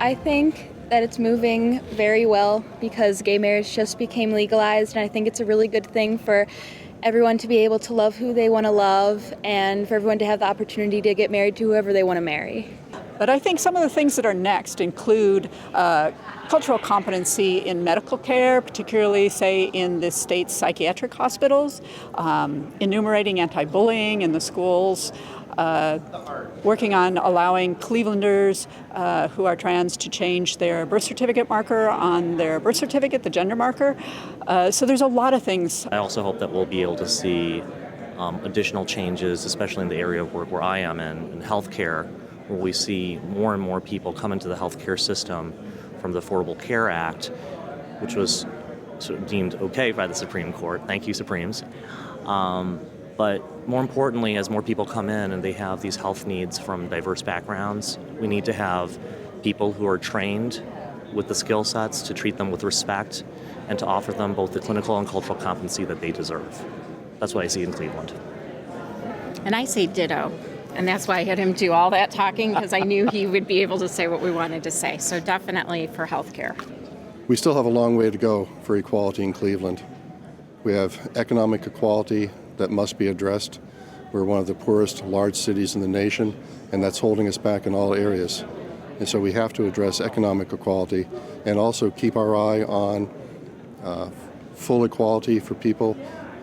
I think that it's moving very well because gay marriage just became legalized, and I think it's a really good thing for everyone to be able to love who they want to love and for everyone to have the opportunity to get married to whoever they want to marry. But I think some of the things that are next include cultural competency in medical care, particularly, say, in the state's psychiatric hospitals, enumerating anti-bullying in the schools, working on allowing Clevelanders who are trans to change their birth certificate marker on their birth certificate, the gender marker. So there's a lot of things. I also hope that we'll be able to see additional changes, especially in the area of work where I am in healthcare, where we see more and more people come into the healthcare system from the Affordable Care Act, which was sort of deemed okay by the Supreme Court. Thank you, Supremes. But more importantly, as more people come in and they have these health needs from diverse backgrounds, we need to have people who are trained with the skill sets to treat them with respect and to offer them both the clinical and cultural competency that they deserve. That's what I see in Cleveland. And I say ditto. And that's why I had him do all that talking, because I knew he would be able to say what we wanted to say. So definitely for healthcare. We still have a long way to go for equality in Cleveland. We have economic equality that must be addressed. We're one of the poorest large cities in the nation, and that's holding us back in all areas. And so we have to address economic equality and also keep our eye on full equality for people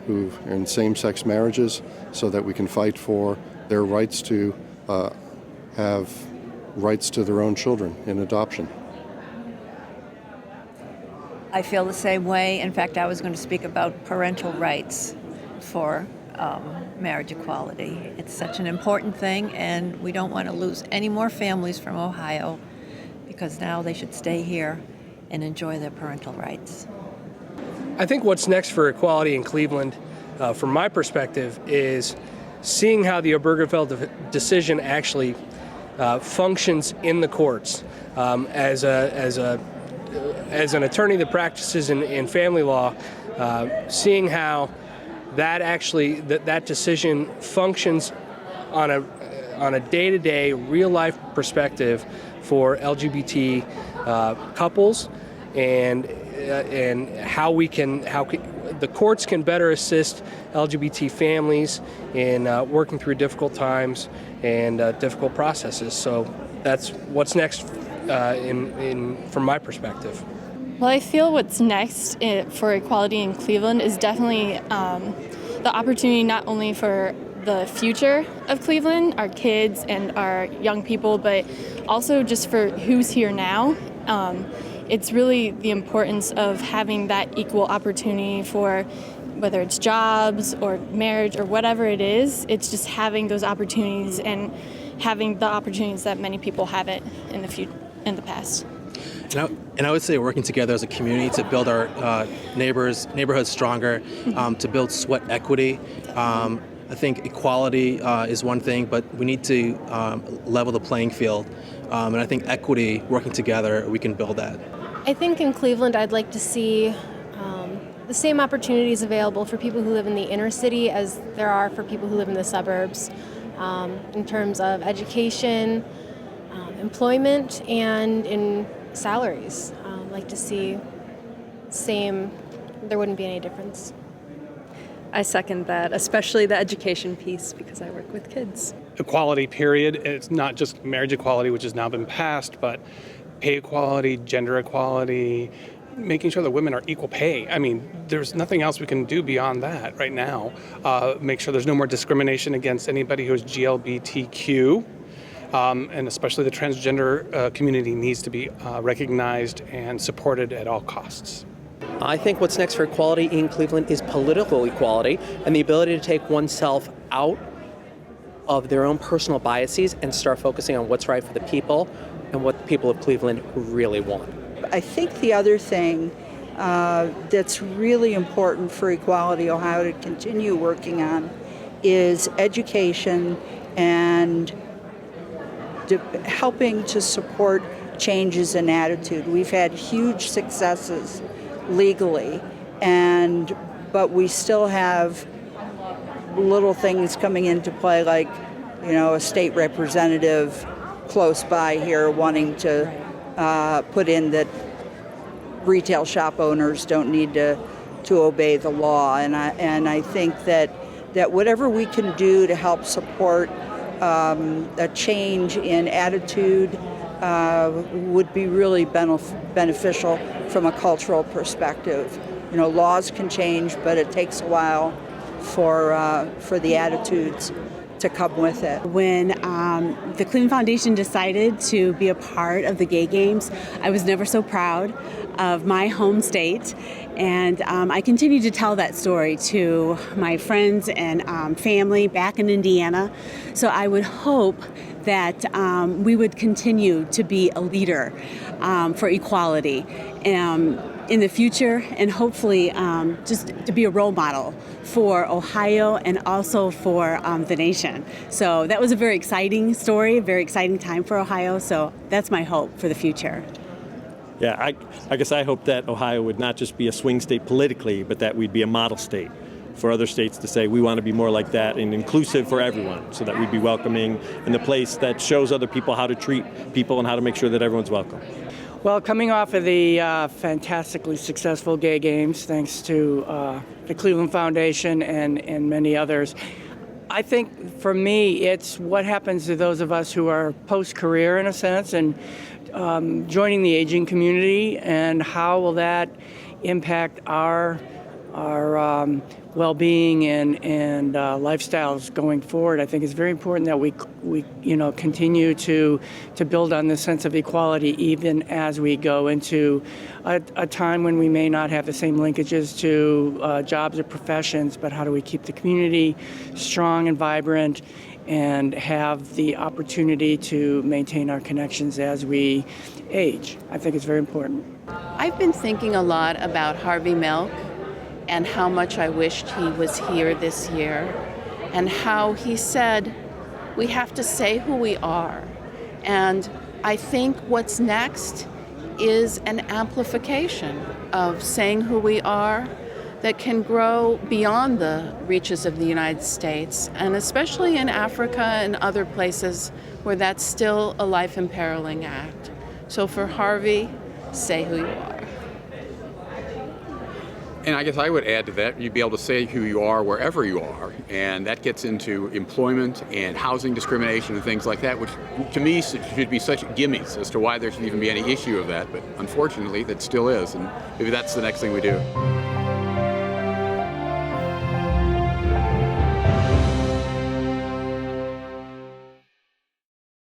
who are in same-sex marriages so that we can fight for their rights to have rights to their own children in adoption. I feel the same way. In fact, I was going to speak about parental rights for marriage equality. It's such an important thing, and we don't want to lose any more families from Ohio because now they should stay here and enjoy their parental rights. I think what's next for equality in Cleveland, from my perspective, is seeing how the Obergefell decision actually functions in the courts. As an attorney that practices in family law, seeing how that decision functions on a day-to-day, real-life perspective for LGBT couples, and how the courts can better assist LGBT families in working through difficult times and difficult processes. So that's what's next from my perspective. Well, I feel what's next for equality in Cleveland is definitely the opportunity not only for the future of Cleveland, our kids and our young people, but also just for who's here now. It's really the importance of having that equal opportunity for whether it's jobs or marriage or whatever it is. It's just having those opportunities and having the opportunities that many people haven't in the past. And I would say working together as a community to build our neighborhoods stronger, to build sweat equity. I think equality is one thing, but we need to level the playing field. And I think equity, working together, we can build that. I think in Cleveland I'd like to see the same opportunities available for people who live in the inner city as there are for people who live in the suburbs, in terms of education, employment, and in salaries. I'd like to see there wouldn't be any difference. I second that, especially the education piece, because I work with kids. Equality, period. It's not just marriage equality, which has now been passed, but pay equality, gender equality, making sure that women are equal pay. I mean, there's nothing else we can do beyond that right now. Make sure there's no more discrimination against anybody who's GLBTQ, and especially the transgender community needs to be recognized and supported at all costs. I think what's next for equality in Cleveland is political equality and the ability to take oneself out of their own personal biases and start focusing on what's right for the people and what the people of Cleveland really want. I think the other thing that's really important for Equality Ohio to continue working on is education and helping to support changes in attitude. We've had huge successes legally, but we still have little things coming into play, like a state representative close by here wanting to put in that retail shop owners don't need to obey the law, and I think that whatever we can do to help support a change in attitude would be really beneficial from a cultural perspective. You know, laws can change, but it takes a while for the attitudes to come with it. When the Cleveland Foundation decided to be a part of the Gay Games, I was never so proud of my home state, and I continue to tell that story to my friends and family back in Indiana. So I would hope that we would continue to be a leader for equality in the future, and hopefully just to be a role model for Ohio and also for the nation. So that was a very exciting story, a very exciting time for Ohio. So that's my hope for the future. Yeah, I guess I hope that Ohio would not just be a swing state politically, but that we'd be a model state for other states to say we want to be more like that and inclusive for everyone, so that we'd be welcoming and the place that shows other people how to treat people and how to make sure that everyone's welcome. Well, coming off of the fantastically successful Gay Games, thanks to the Cleveland Foundation and many others, I think for me it's what happens to those of us who are post-career in a sense and joining the aging community, and how will that impact our well-being and lifestyles going forward. I think it's very important that we continue to build on this sense of equality even as we go into a time when we may not have the same linkages to jobs or professions, but how do we keep the community strong and vibrant and have the opportunity to maintain our connections as we age. I think it's very important. I've been thinking a lot about Harvey Milk and how much I wished he was here this year, and how he said we have to say who we are. And I think what's next is an amplification of saying who we are that can grow beyond the reaches of the United States, and especially in Africa and other places where that's still a life-imperiling act. So for Harvey, say who you are. And I guess I would add to that, you'd be able to say who you are wherever you are. And that gets into employment and housing discrimination and things like that, which to me should be such gimmies as to why there should even be any issue of that. But unfortunately, that still is. And maybe that's the next thing we do.